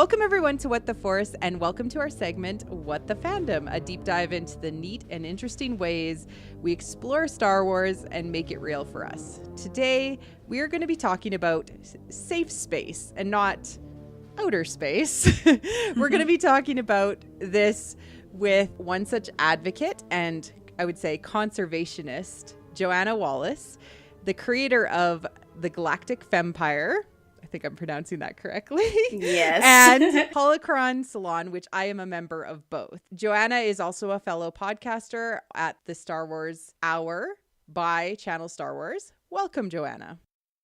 Welcome everyone to What the Force, and welcome to our segment, What the Fandom, a deep dive into the neat and interesting ways we explore Star Wars and make it real for us. Today, we are going to be talking about safe space and not outer space. We're going to be talking about this with one such advocate and I would say conservationist, Joanna Wallace, the creator of the Galactic Fempire. I think I'm pronouncing that correctly. Yes. And Holocron Salon, which I am a member of both. Joanna is also a fellow podcaster at the Star Wars Hour by Channel Star Wars. Welcome, Joanna.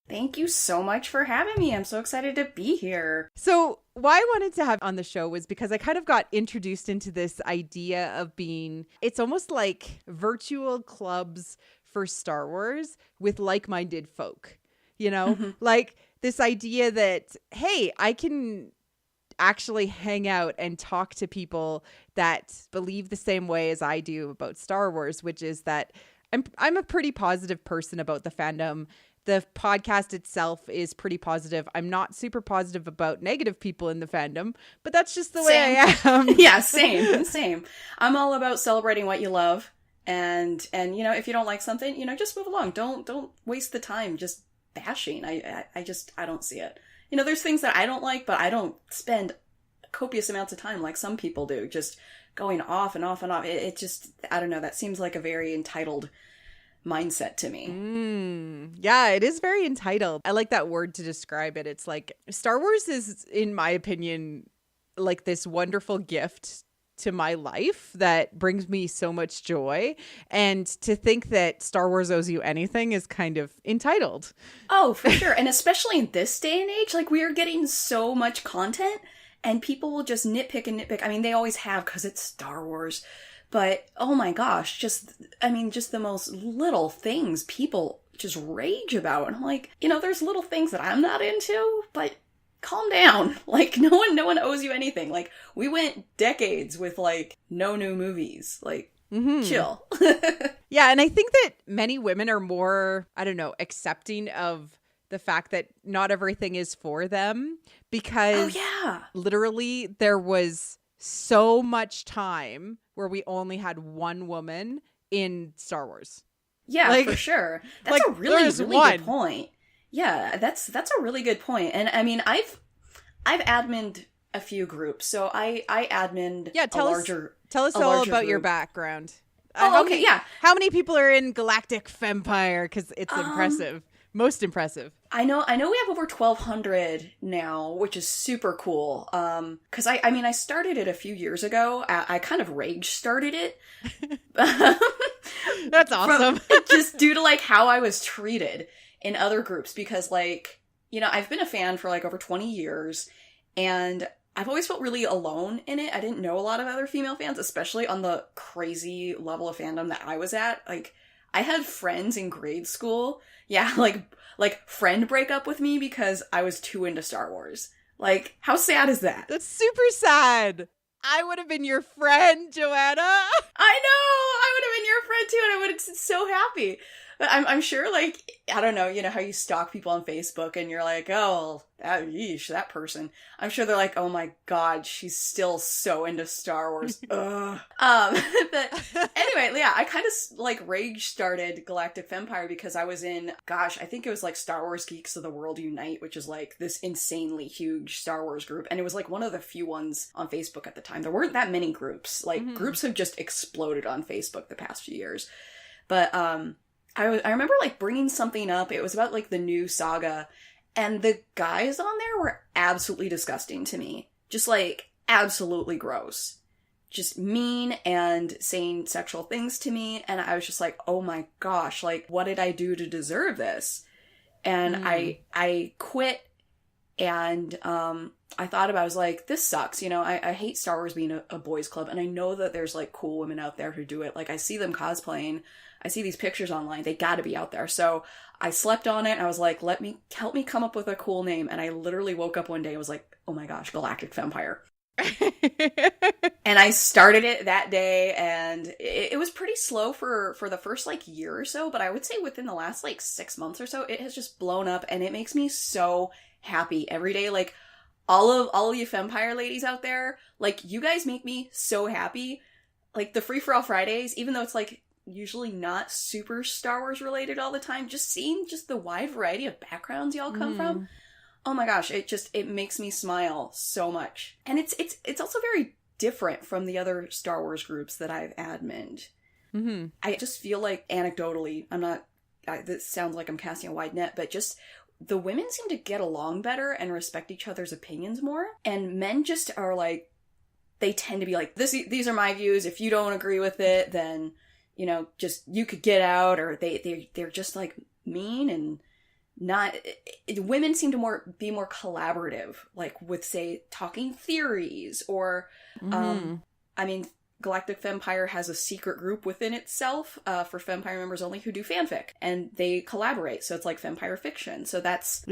Thank you so much for having me. I'm so excited to be here. So why I wanted to have on the show was because I kind of got introduced into this idea of being, it's almost like virtual clubs for Star Wars with like-minded folk, you know, like this idea that, hey, I can actually hang out and talk to people that believe the same way as I do about Star Wars, which is that I'm a pretty positive person about the fandom. The podcast itself is pretty positive. I'm not super positive about negative people in the fandom, but that's just the way I am. Yeah, same. I'm all about celebrating what you love. And you know, if you don't like something, you know, just move along. Don't waste the time just bashing. I don't see it. You know, there's things that I don't like, but I don't spend copious amounts of time like some people do, just going off and off and off. It just, I don't know, that seems like a very entitled mindset to me. Yeah, it is very entitled. I like that word to describe it. It's like Star Wars is, in my opinion, like this wonderful gift to my life that brings me so much joy. And to think that Star Wars owes you anything is kind of entitled. Oh, for sure. And especially in this day and age, like we are getting so much content and people will just nitpick and nitpick. I mean, they always have because it's Star Wars. But, oh my gosh, just the most little things people just rage about. And I'm like, you know, there's little things that I'm not into, but calm down. Like, no one owes you anything. Like, we went decades with, like, no new movies. Like, chill. Yeah, and I think that many women are more, I don't know, accepting of the fact that not everything is for them. Because literally there was so much time where we only had one woman in Star Wars. Yeah, like, for sure. That's like, a really good point. Yeah, that's a really good point. And I mean, I've adminned a few groups. So I adminned tell us all about your background. How many people are in Galactic Fempire? Because it's impressive. Most impressive. I know we have over 1,200 now, which is super cool. Because I started it a few years ago. I kind of rage started it. That's awesome. Just due to like how I was treated in other groups. Because like, you know, I've been a fan for like over 20 years and I've always felt really alone in it. I didn't know a lot of other female fans, especially on the crazy level of fandom that I was at. Like, I had friends in grade school. Yeah, like friend break up with me because I was too into Star Wars. Like, how sad is that? That's super sad. I would have been your friend, Joanna. I know! I would have been your friend too, and I would have been so happy. But I'm sure, like, I don't know, you know how you stalk people on Facebook and you're like, oh, that person. I'm sure they're like, oh my god, she's still so into Star Wars. Ugh. But anyway, yeah, I kind of, like, rage started Galactic Fempire because I was in, gosh, I think it was, like, Star Wars Geeks of the World Unite, which is, like, this insanely huge Star Wars group. And it was, like, one of the few ones on Facebook at the time. There weren't that many groups. Like, groups have just exploded on Facebook the past few years. But, I remember, like, bringing something up. It was about, like, the new saga. And the guys on there were absolutely disgusting to me. Just, like, absolutely gross. Just mean and saying sexual things to me. And I was just like, oh my gosh, like, what did I do to deserve this? And I quit. And I thought about it. I was like, this sucks. You know, I hate Star Wars being a boys club. And I know that there's, like, cool women out there who do it. Like, I see them cosplaying. I see these pictures online. They gotta be out there. So I slept on it. And I was like, help me come up with a cool name. And I literally woke up one day and was like, oh my gosh, Galactic Fempire. And I started it that day. And it was pretty slow for the first like year or so. But I would say within the last like 6 months or so, it has just blown up. And it makes me so happy every day. Like, all of you Fempire ladies out there, like, you guys make me so happy. Like, the Free For All Fridays, even though it's, like, usually not super Star Wars related all the time, just seeing just the wide variety of backgrounds y'all come from, oh my gosh, it makes me smile so much. And it's also very different from the other Star Wars groups that I've adminned. Mm-hmm. I just feel like, anecdotally, this sounds like I'm casting a wide net, but just the women seem to get along better and respect each other's opinions more. And men just are like, they tend to be like, these are my views. If you don't agree with it, then, you know, just, you could get out. Or they're just like mean and not, women seem to be more collaborative, like with, say, talking theories or, I mean, Galactic Fempire has a secret group within itself for Fempire members only who do fanfic, and they collaborate. So it's like Fempire fiction. So that's,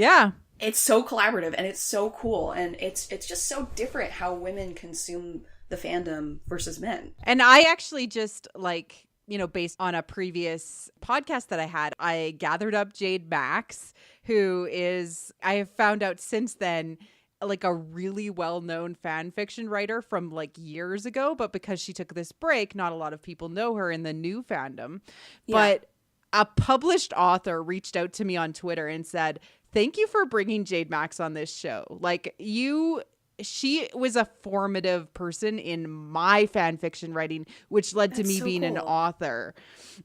it's so collaborative and it's so cool, and it's just so different how women consume the fandom versus men. And I actually just, like, you know, based on a previous podcast that I had, I gathered up Jade Max, who is, I have found out since then, like a really well-known fan fiction writer from like years ago, but because she took this break, not a lot of people know her in the new fandom. But a published author reached out to me on Twitter and said, "Thank you for bringing Jade Max on this show. Like, she was a formative person in my fan fiction writing, which led to me being an author."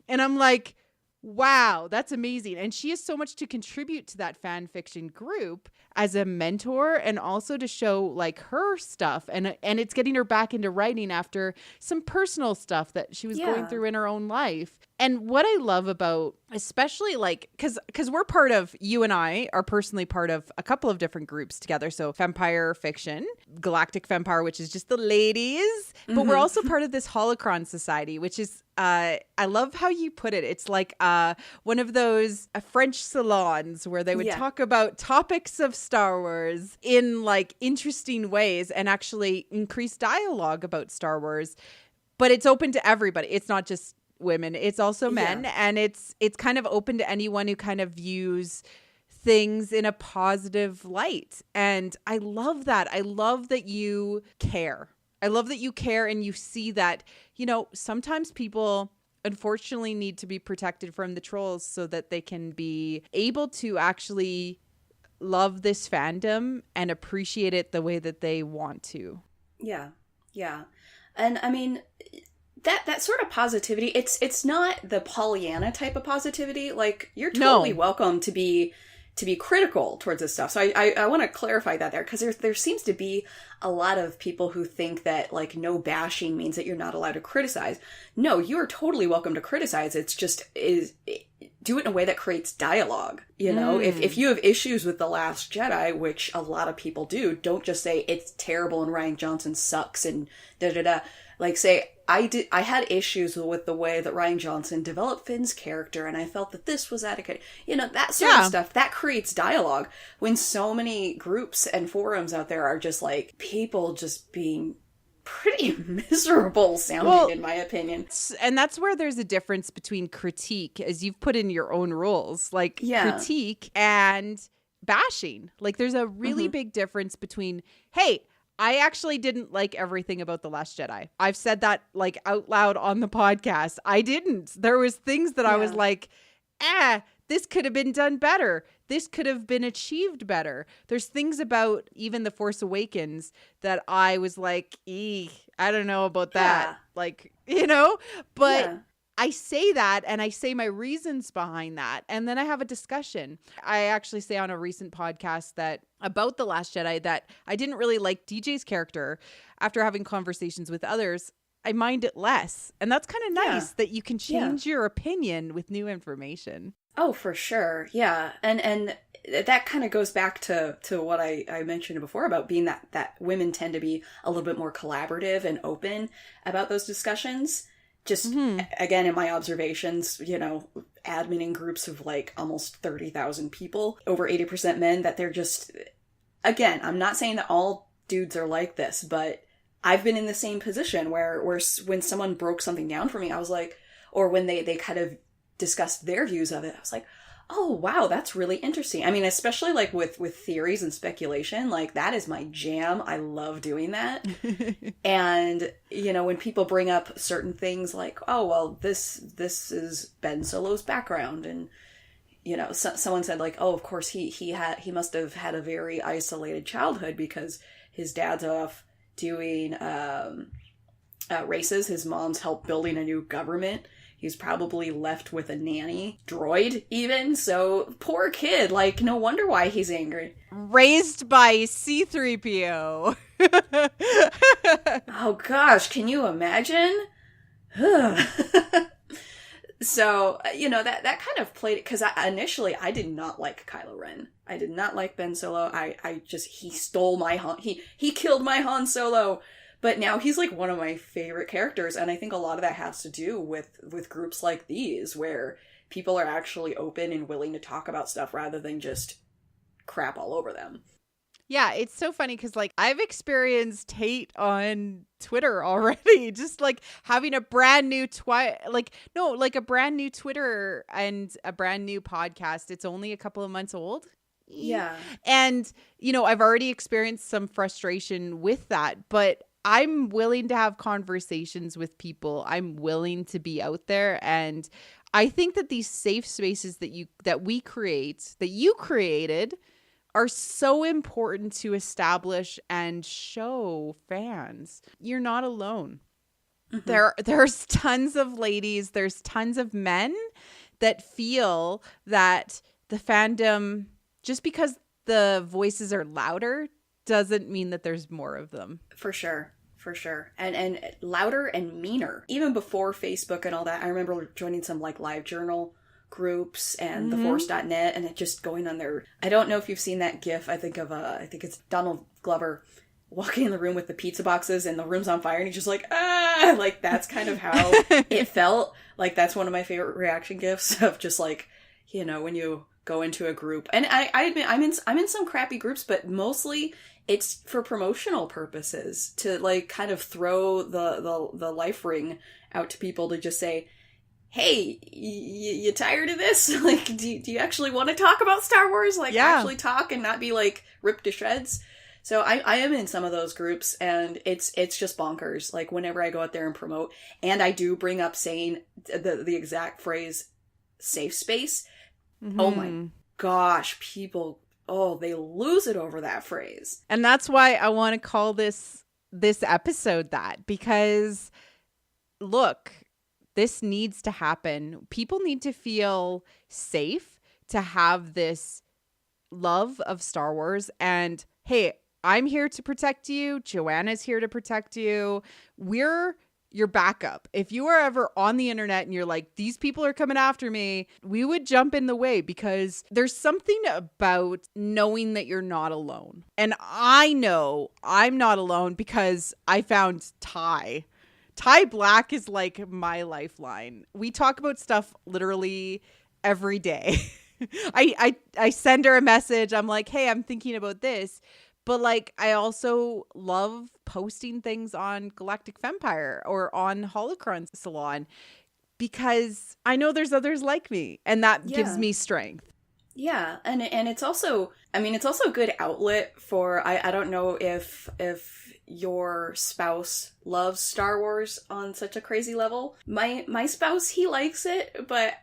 And I'm like, wow, that's amazing. And she has so much to contribute to that fan fiction group as a mentor, and also to show like her stuff. And it's getting her back into writing after some personal stuff that she was going through in her own life. And what I love about, especially like, because we're part of, you and I are personally part of a couple of different groups together. So Fempire Fiction, Galactic Fempire, which is just the ladies, but we're also part of this Holocron Society, which is, I love how you put it. It's like one of those French salons where they would talk about topics of Star Wars in like interesting ways and actually increase dialogue about Star Wars. But it's open to everybody. It's not just women, it's also men, and it's kind of open to anyone who kind of views things in a positive light. And I love that. I love that you care. I love that you care, and you see that, you know, sometimes people unfortunately need to be protected from the trolls so that they can be able to actually love this fandom and appreciate it the way that they want to. Yeah. And I mean, that sort of positivity, it's not the Pollyanna type of positivity. Like, you're totally welcome to be critical towards this stuff. So I want to clarify that there, because there seems to be a lot of people who think that like no bashing means that you're not allowed to criticize. No, you are totally welcome to criticize. It's just do it in a way that creates dialogue. You know, if you have issues with The Last Jedi, which a lot of people do, don't just say it's terrible and Rian Johnson sucks and da-da-da. Like, say, I had issues with the way that Rian Johnson developed Finn's character, and I felt that this was adequate. You know, that sort of stuff, that creates dialogue. When so many groups and forums out there are just like people just being pretty miserable sounding, in my opinion. And that's where there's a difference between critique, as you've put in your own rules, like critique and bashing. Like, there's a really big difference between, hey, I actually didn't like everything about The Last Jedi. I've said that like out loud on the podcast. I didn't. There was things that I was like, this could have been done better. This could have been achieved better. There's things about even The Force Awakens that I was like, I don't know about that. Like, you know, but I say that, and I say my reasons behind that, and then I have a discussion. I actually say on a recent podcast that about The Last Jedi that I didn't really like DJ's character. After having conversations with others, I mind it less. And that's kind of nice that you can change your opinion with new information. Oh, for sure. Yeah. And that kind of goes back to what I mentioned before about being that women tend to be a little bit more collaborative and open about those discussions. Just, again, in my observations, you know, adminning groups of like almost 30,000 people, over 80% men, that they're just, again, I'm not saying that all dudes are like this, but I've been in the same position where when someone broke something down for me, I was like, or when they kind of discussed their views of it, I was like, Oh, wow, that's really interesting. I mean, especially like with theories and speculation, like that is my jam. I love doing that. And, you know, when people bring up certain things like, oh, well, this is Ben Solo's background, and you know, someone said like, oh, of course he must have had a very isolated childhood because his dad's off doing races. His mom's helped building a new government. He's probably left with a nanny droid even. So poor kid. Like, no wonder why he's angry. Raised by C-3PO. Oh gosh, can you imagine? So, you know, that kind of played it, because initially I did not like Kylo Ren. I did not like Ben Solo. He stole my Han, he killed my Han Solo. But now he's like one of my favorite characters, and I think a lot of that has to do with groups like these, where people are actually open and willing to talk about stuff rather than just crap all over them. Yeah, it's so funny because, like, I've experienced hate on Twitter already. Just like having a brand new a brand new Twitter and a brand new podcast. It's only a couple of months old. Yeah. And, you know, I've already experienced some frustration with that, but I'm willing to have conversations with people. I'm willing to be out there, and I think that these safe spaces that you created are so important to establish and show fans you're not alone. Mm-hmm. There's tons of ladies, there's tons of men that feel that the fandom, just because the voices are louder, doesn't mean that there's more of them. For sure. And louder and meaner. Even before Facebook and all that, I remember joining some like live journal groups and theforce.net, and it just going on there. I don't know if you've seen that gif. I think it's Donald Glover walking in the room with the pizza boxes and the room's on fire, and he's just like, ah, like that's kind of how it felt. Like that's one of my favorite reaction gifs of just like, you know, when you go into a group. And I admit I'm in some crappy groups, but mostly it's for promotional purposes, to like kind of throw the life ring out to people to just say, hey, you tired of this? Like, do you actually want to talk about Star Wars? Like, actually talk and not be like ripped to shreds. So I am in some of those groups, and it's just bonkers. Like whenever I go out there and promote, and I do bring up saying the exact phrase safe space. Mm-hmm. Oh my gosh, people, they lose it over that phrase. And that's why I want to call this episode that, because look, this needs to happen. People need to feel safe to have this love of Star Wars. And hey, I'm here to protect you. Joanna's here to protect you. We're your backup. If you are ever on the internet and you're like, these people are coming after me, we would jump in the way, because there's something about knowing that you're not alone. And I know I'm not alone because I found Ty. Ty Black is like my lifeline. We talk about stuff literally every day. I send her a message. I'm like, hey, I'm thinking about this. But like, I also love posting things on Galactic Fempire or on Holocron Salon, because I know there's others like me, and that gives me strength. Yeah, and it's also, I mean, it's also a good outlet for, I don't know if your spouse loves Star Wars on such a crazy level. My spouse, he likes it, but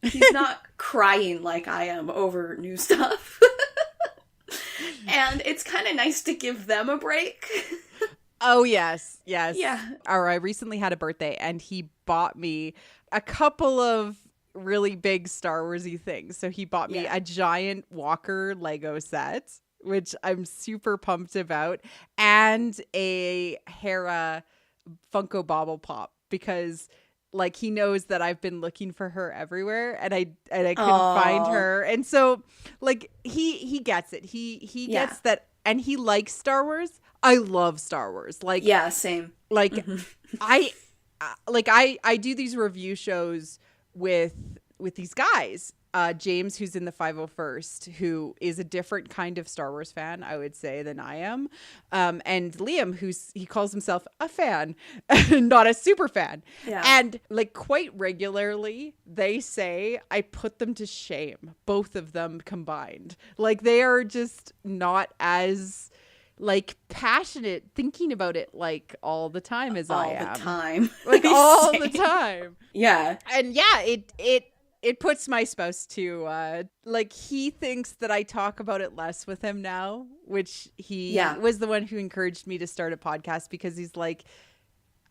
he's not crying like I am over new stuff. And it's kind of nice to give them a break. Oh, yes. Yeah. Or I recently had a birthday, and he bought me a couple of really big Star Wars-y things. So he bought me a giant Walker Lego set, which I'm super pumped about, and a Hera Funko Bobble Pop, because like he knows that I've been looking for her everywhere, and I couldn't find her. And so like he gets it. He gets that, and he likes Star Wars. I love Star Wars. Like, yeah, same. Like I do these review shows with these guys, James, who's in the 501st, who is a different kind of Star Wars fan, I would say, than I am. And Liam, he calls himself a fan, not a super fan. Yeah. And like quite regularly, they say I put them to shame, both of them combined. Like they are just not as like passionate thinking about it like all the time as I am. All the time. Like all the time. Yeah. And yeah, it puts my spouse to like he thinks that I talk about it less with him now, which he was the one who encouraged me to start a podcast, because he's like,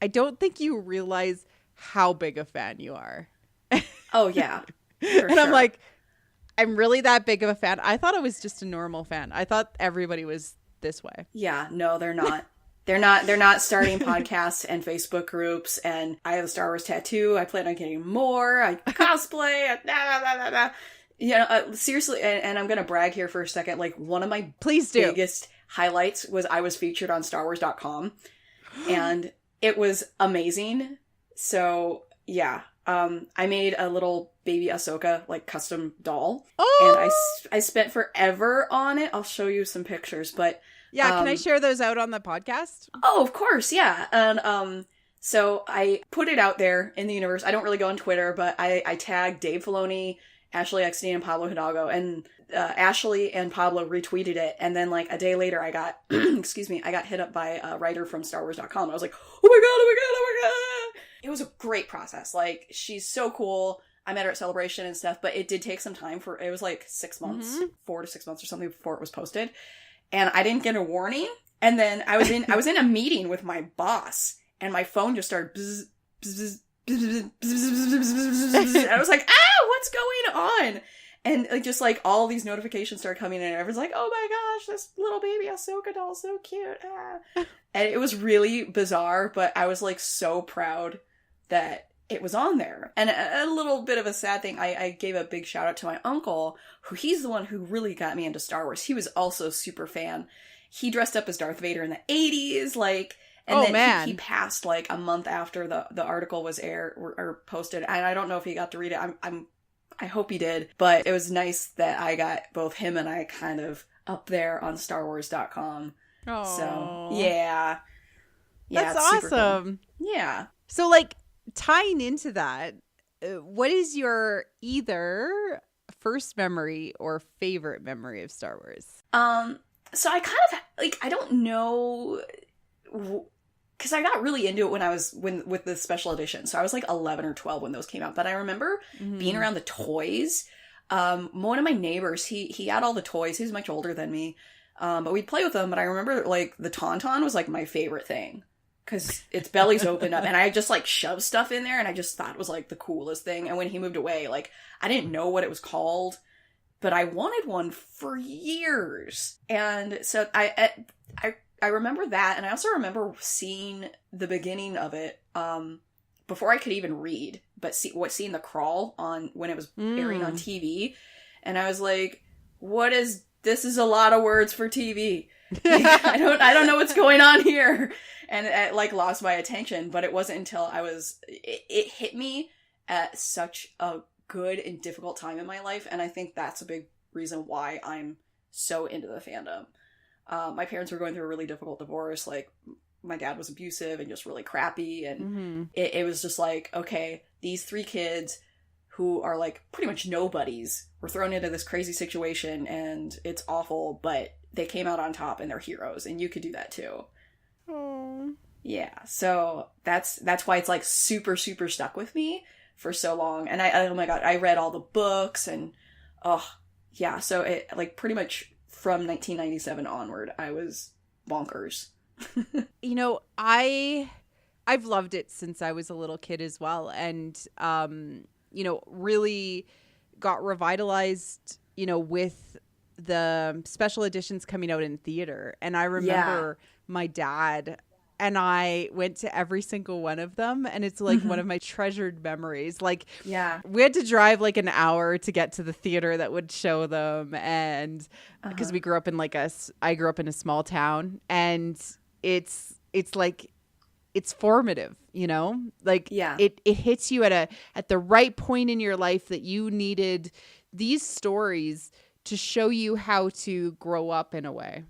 I don't think you realize how big a fan you are. Oh yeah. And I'm like, I'm really that big of a fan? I thought I was just a normal fan. I thought everybody was this way. Yeah, no, they're not. They're not starting podcasts and Facebook groups, and I have a Star Wars tattoo. I plan on getting more. I cosplay. Seriously, and I'm going to brag here for a second. Like, one of my biggest highlights was I was featured on StarWars.com, and it was amazing. So, yeah. I made a little baby Ahsoka, like, custom doll. Oh! And I spent forever on it. I'll show you some pictures, but... Yeah, can I share those out on the podcast? Oh, of course, yeah. And so I put it out there in the universe. I don't really go on Twitter, but I tagged Dave Filoni, Ashley Eckstein, and Pablo Hidalgo, and Ashley and Pablo retweeted it. And then like a day later, I got I got hit up by a writer from StarWars.com. I was like, oh my god, oh my god, oh my god! It was a great process. Like, she's so cool. I met her at Celebration and stuff, but it did take some time. It was like 6 months, 4 to 6 months or something before it was posted. And I didn't get a warning. And then I was in a meeting with my boss, and my phone just started bzz, bzz, bzz, bzz, bzz, bzz, and I was like, what's going on? And like just like all these notifications started coming in, and everyone's like, oh my gosh, this little baby Ahsoka doll, so cute. And it was really bizarre, but I was like so proud that it was on there. And a little bit of a sad thing, I gave a big shout out to my uncle, he's the one who really got me into Star Wars. He was also a super fan. He dressed up as Darth Vader in the 80s, like, and then he passed like a month after the article was aired or posted. And I don't know if he got to read it. I hope he did, but it was nice that I got both him and I kind of up there on StarWars.com. Oh, so yeah, that's awesome. Cool. Yeah. So like, tying into that, what is your either first memory or favorite memory of Star Wars? So I kind of like, I don't know, because I got really into it with the special edition. So I was like 11 or 12 when those came out. But I remember being around the toys. One of my neighbors, he had all the toys. He was much older than me, but we'd play with them. But I remember like the Tauntaun was like my favorite thing, because its belly's opened up, and I just like shoved stuff in there, and I just thought it was like the coolest thing. And when he moved away, like, I didn't know what it was called, but I wanted one for years. And so I remember that, and I also remember seeing the beginning of it before I could even read, but seeing the crawl on when it was airing on TV, and I was like, this is a lot of words for TV. Like, I don't know what's going on here. And it like lost my attention, but it wasn't until it hit me at such a good and difficult time in my life. And I think that's a big reason why I'm so into the fandom. My parents were going through a really difficult divorce. Like, my dad was abusive and just really crappy. And it was just like, okay, these 3 kids who are like pretty much nobodies were thrown into this crazy situation, and it's awful, but they came out on top and they're heroes, and you could do that too. Oh. Yeah, so that's why it's like super, super stuck with me for so long. And oh my god, I read all the books, and yeah, so it like pretty much from 1997 onward, I was bonkers. You know, I've loved it since I was a little kid as well, and you know, really got revitalized, you know, with the special editions coming out in theater. And I remember my dad and I went to every single one of them, and it's like one of my treasured memories. Like, we had to drive like an hour to get to the theater that would show them, and because we grew up in I grew up in a small town, and it's like, it's formative, you know, like it hits you at the right point in your life that you needed these stories to show you how to grow up in a way.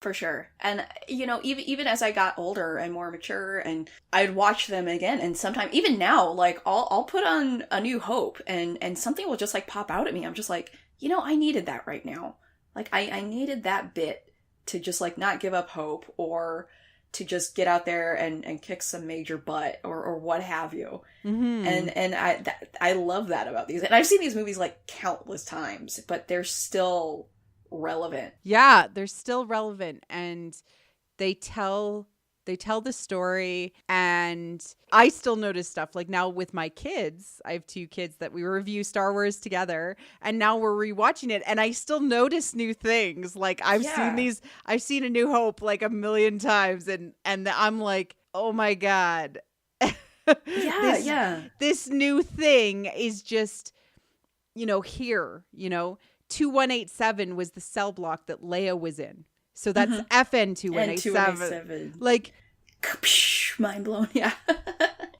For sure. And, even as I got older and more mature, and I'd watch them again, and sometimes, even now, like, I'll put on A New Hope, and something will just, like, pop out at me. I'm just like, I needed that right now. Like, I needed that bit to just, like, not give up hope, or to just get out there and kick some major butt, or what have you. Mm-hmm. And I love that about these. And I've seen these movies, like, countless times, but they're still relevant. Yeah, they're still relevant, and they tell the story. And I still notice stuff, like now with my kids. I have 2 kids that we review Star Wars together, and now we're rewatching it, and I still notice new things. Like I've seen A New Hope like a million times, and I'm like, oh my God. This new thing is just, here, 2187 was the cell block that Leia was in. So that's FN 2187. Like, mind blown. Yeah.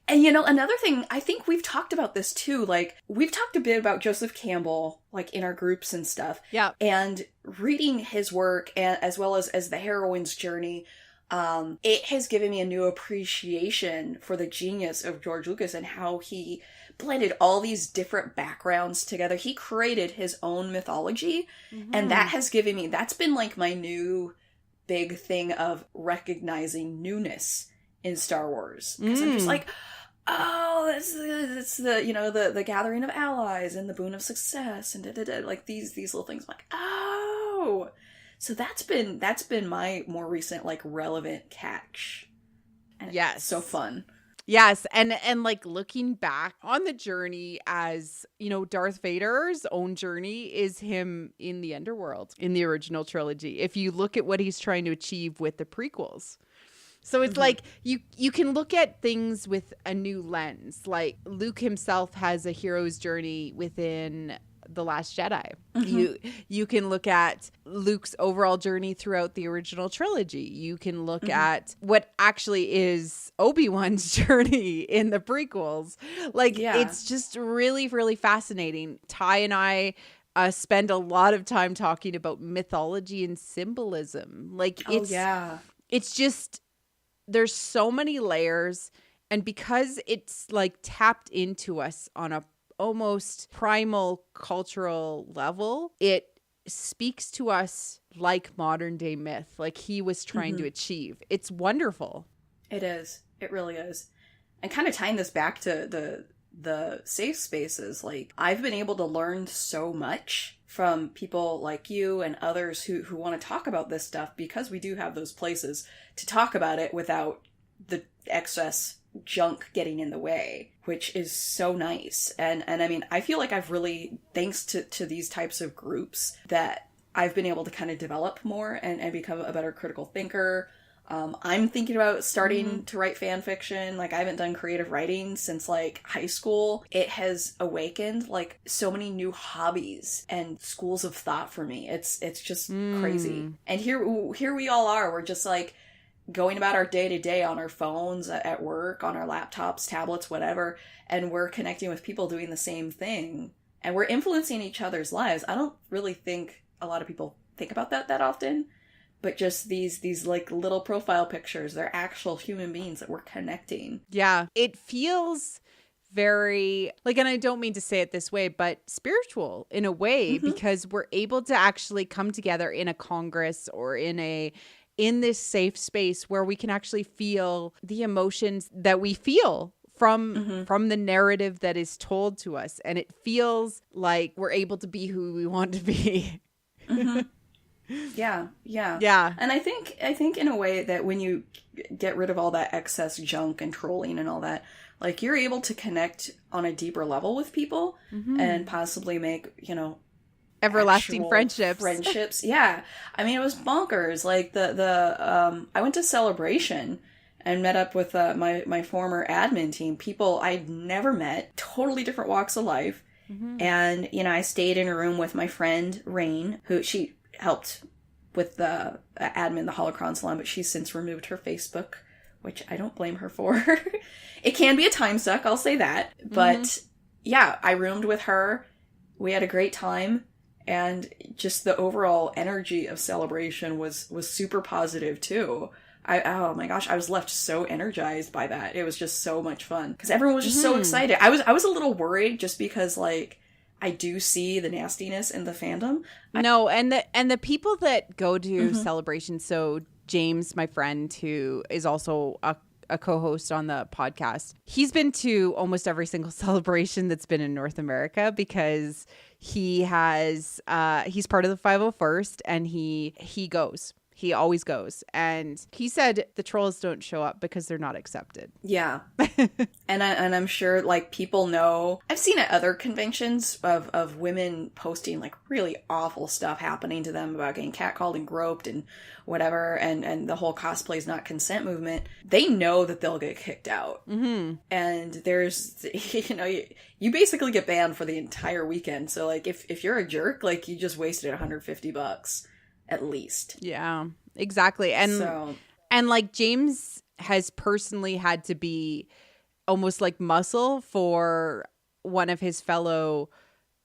And another thing, I think we've talked about this too. Like, we've talked a bit about Joseph Campbell, like in our groups and stuff. Yeah. And reading his work, and as well as the heroine's journey, it has given me a new appreciation for the genius of George Lucas and how he blended all these different backgrounds together. He created his own mythology, and that's been like my new big thing of recognizing newness in Star Wars. Because I'm just like, oh, it's the gathering of allies and the boon of success and like these little things. I'm like, oh, so that's been my more recent like relevant catch. And it's so fun. Yes, and like looking back on the journey, as Darth Vader's own journey is him in the underworld in the original trilogy. If you look at what he's trying to achieve with the prequels. So it's like you can look at things with a new lens. Like Luke himself has a hero's journey within The Last Jedi. You can look at Luke's overall journey throughout the original trilogy. You can look at what actually is Obi-Wan's journey in the prequels. Like, it's just really, really fascinating. Ty and I spend a lot of time talking about mythology and symbolism. Like, it's just, there's so many layers. And because it's like tapped into us on a almost primal cultural level, it speaks to us like modern day myth, like he was trying to achieve. It's wonderful. It is. It really is. And kind of tying this back to the safe spaces, like I've been able to learn so much from people like you and others who want to talk about this stuff, because we do have those places to talk about it without the excess junk getting in the way, which is so nice. And I mean, I feel like I've really, thanks to these types of groups, that I've been able to kind of develop more and become a better critical thinker. I'm thinking about starting to write fan fiction. Like, I haven't done creative writing since like high school. It has awakened like so many new hobbies and schools of thought for me. It's just crazy. And here we all are. We're just like going about our day-to-day on our phones, at work, on our laptops, tablets, whatever, and we're connecting with people doing the same thing, and we're influencing each other's lives. I don't really think a lot of people think about that often, but just these like little profile pictures, they're actual human beings that we're connecting. Yeah, it feels very like, and I don't mean to say it this way, but spiritual in a way, because we're able to actually come together in a congress or in this safe space where we can actually feel the emotions that we feel from the narrative that is told to us. And it feels like we're able to be who we want to be. Yeah. And I think in a way that when you get rid of all that excess junk and trolling and all that, like, you're able to connect on a deeper level with people and possibly make, everlasting friendships. Yeah. I mean, it was bonkers. Like I went to Celebration and met up with my former admin team, people I'd never met, totally different walks of life. And, I stayed in a room with my friend Rain, who she helped with the admin, the Holocron Salon, but she's since removed her Facebook, which I don't blame her for. It can be a time suck, I'll say that. But yeah, I roomed with her. We had a great time, and just the overall energy of celebration was super positive too. Oh my gosh, I was left so energized by that. It was just so much fun because everyone was just so excited. I was a little worried just because like I do see the nastiness in the fandom. No, and the people that go to Celebration, so James, my friend, who is also a co-host on the podcast, he's been to almost every single celebration that's been in North America because he's part of the 501st, and he goes. He always goes. And he said the trolls don't show up because they're not accepted. Yeah. and I'm sure like people know. I've seen at other conventions of women posting like really awful stuff happening to them about getting catcalled and groped and whatever. And the whole cosplay is not consent movement. They know that they'll get kicked out. Mm-hmm. And there's, you basically get banned for the entire weekend. So like if you're a jerk, like you just wasted $150. At least. Yeah, exactly. And like James has personally had to be almost like muscle for one of his fellow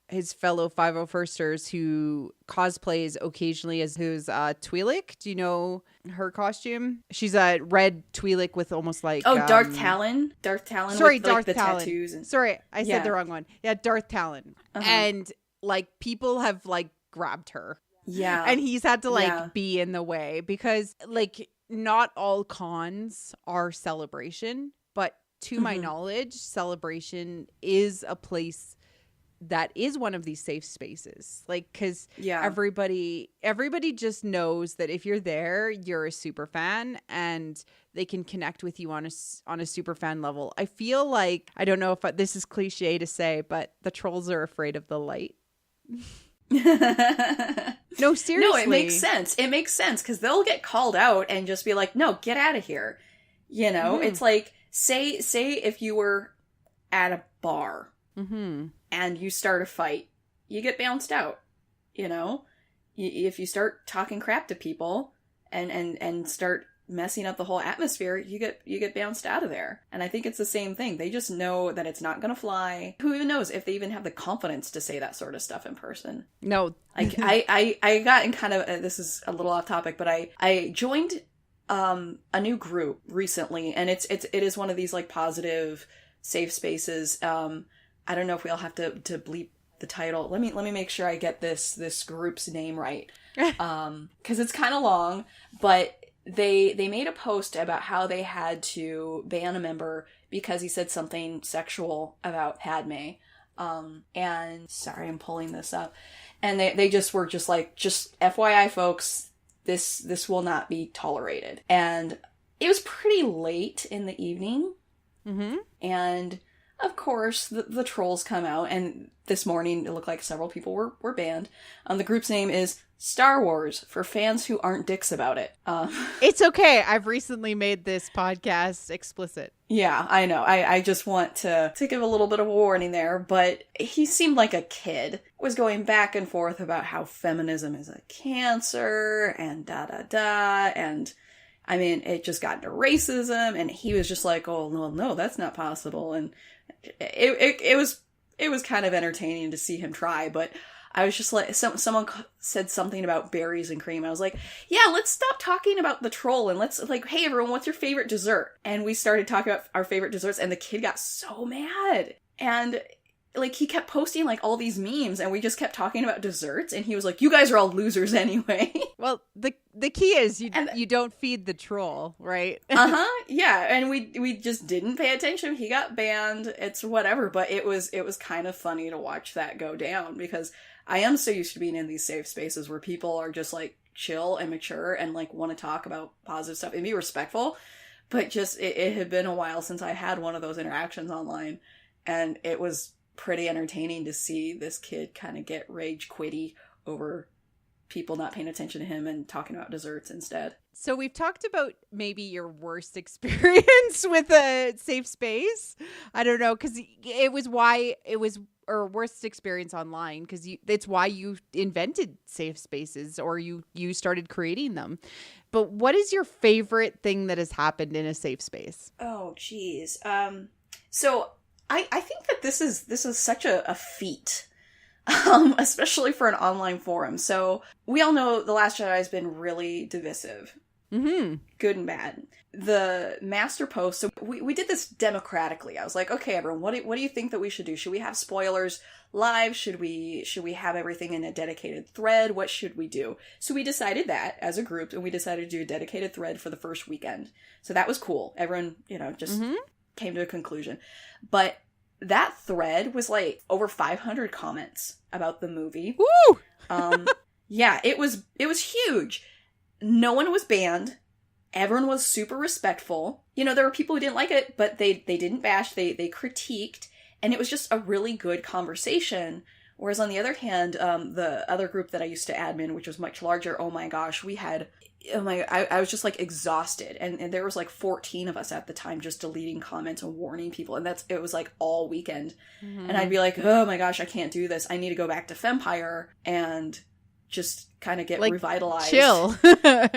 501sters who cosplays occasionally as Twi'lek. Do you know her costume? She's a red Twi'lek with almost like Darth Talon. Darth Talon. Sorry, with, Darth like, the Talon. Tattoos and... Sorry, I said the wrong one. Yeah, Darth Talon. And like people have like grabbed her. Yeah. And he's had to like be in the way because like not all cons are Celebration, but to my knowledge, Celebration is a place that is one of these safe spaces. Like, cause everybody just knows that if you're there, you're a super fan and they can connect with you on a super fan level. I feel like, I don't know if this is cliche to say, but the trolls are afraid of the light. No, seriously. No, it makes sense. It makes sense because they'll get called out and just be like, no, get out of here. It's like, say if you were at a bar and you start a fight, you get bounced out. If you start talking crap to people and start messing up the whole atmosphere, you get bounced out of there. And I think it's the same thing. They just know that it's not gonna fly. Who even knows if they even have the confidence to say that sort of stuff in person? No. Like I got in kind of this is a little off topic, but I joined a new group recently, and it is one of these like positive safe spaces. I don't know if we'll have to bleep the title. Let me make sure I get this group's name right. Because it's kind of long, but they made a post about how they had to ban a member because he said something sexual about Padme. And sorry, I'm pulling this up. And they just were just like, just FYI folks, this will not be tolerated. And it was pretty late in the evening. Mm-hmm. And of course, the trolls come out, and this morning it looked like several people were banned. The group's name is Star Wars, for fans who aren't dicks about it. It's okay. I've recently made this podcast explicit. Yeah, I know. I just want to give a little bit of a warning there, but he seemed like a kid. Was going back and forth about how feminism is a cancer, and da-da-da, and... I mean, it just got into racism, and he was just like, "Oh no, that's not possible." And it was kind of entertaining to see him try. But I was just like, someone said something about berries and cream. I was like, "Yeah, let's stop talking about the troll and let's like, hey everyone, what's your favorite dessert?" And we started talking about our favorite desserts, and the kid got so mad, and like he kept posting like all these memes, and we just kept talking about desserts, and he was like, "You guys are all losers anyway." Well, the key is you don't feed the troll, right? Yeah, and we just didn't pay attention. He got banned. It's whatever, but it was kind of funny to watch that go down, because I am so used to being in these safe spaces where people are just like chill and mature and like want to talk about positive stuff and be respectful, but just it had been a while since I had one of those interactions online, and it was pretty entertaining to see this kid kind of get rage quitty over people not paying attention to him and talking about desserts instead. So we've talked about maybe your worst experience with a safe space. I don't know, because or worst experience online, because it's why you invented safe spaces, or you started creating them. But what is your favorite thing that has happened in a safe space? Oh, geez. So I think that this is such a feat especially for an online forum. So we all know The Last Jedi has been really divisive. Mm-hmm. Good and bad. The master post, so we did this democratically. I was like, okay, everyone, what do you think that we should do? Should we have spoilers live? Should we have everything in a dedicated thread? What should we do? So we decided that as a group, and we decided to do a dedicated thread for the first weekend. So that was cool. Everyone, just came to a conclusion. But that thread was like over 500 comments about the movie. Woo! Yeah, it was huge. No one was banned. Everyone was super respectful. There were people who didn't like it, but they didn't bash. They critiqued, and it was just a really good conversation. Whereas on the other hand, the other group that I used to admin, which was much larger, oh my gosh, I was just like exhausted, and there was like 14 of us at the time just deleting comments and warning people, and it was like all weekend. And I'd be like, oh my gosh, I can't do this. I need to go back to Fempire and just kind of get like, revitalized. Chill.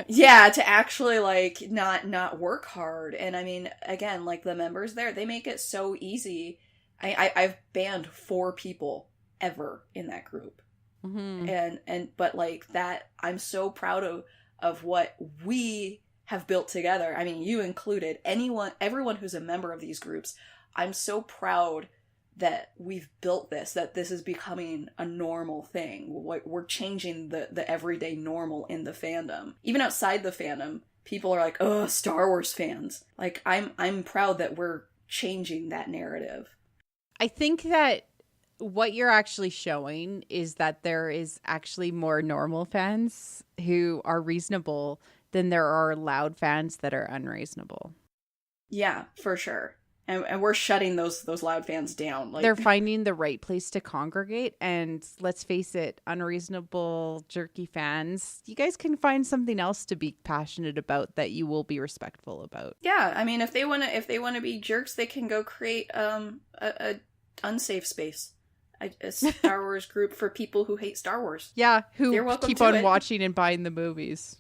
Yeah, to actually like not work hard. And I mean, again, like the members there, they make it so easy. I've banned 4 people ever in that group. But like that, I'm so proud of what we have built together. I mean, you included, everyone who's a member of these groups. I'm so proud that we've built that this is becoming a normal thing. We're changing the everyday normal in the fandom. Even outside the fandom, people are like, oh, Star Wars fans. Like, I'm proud that we're changing that narrative. I think that what you're actually showing is that there is actually more normal fans who are reasonable than there are loud fans that are unreasonable. Yeah, for sure. And we're shutting those loud fans down. Like, they're finding the right place to congregate. And let's face it, unreasonable, jerky fans, you guys can find something else to be passionate about that you will be respectful about. Yeah, I mean, if they want to be jerks, they can go create a unsafe space. A Star Wars group for people who hate Star Wars. Yeah, who keep on watching and buying the movies.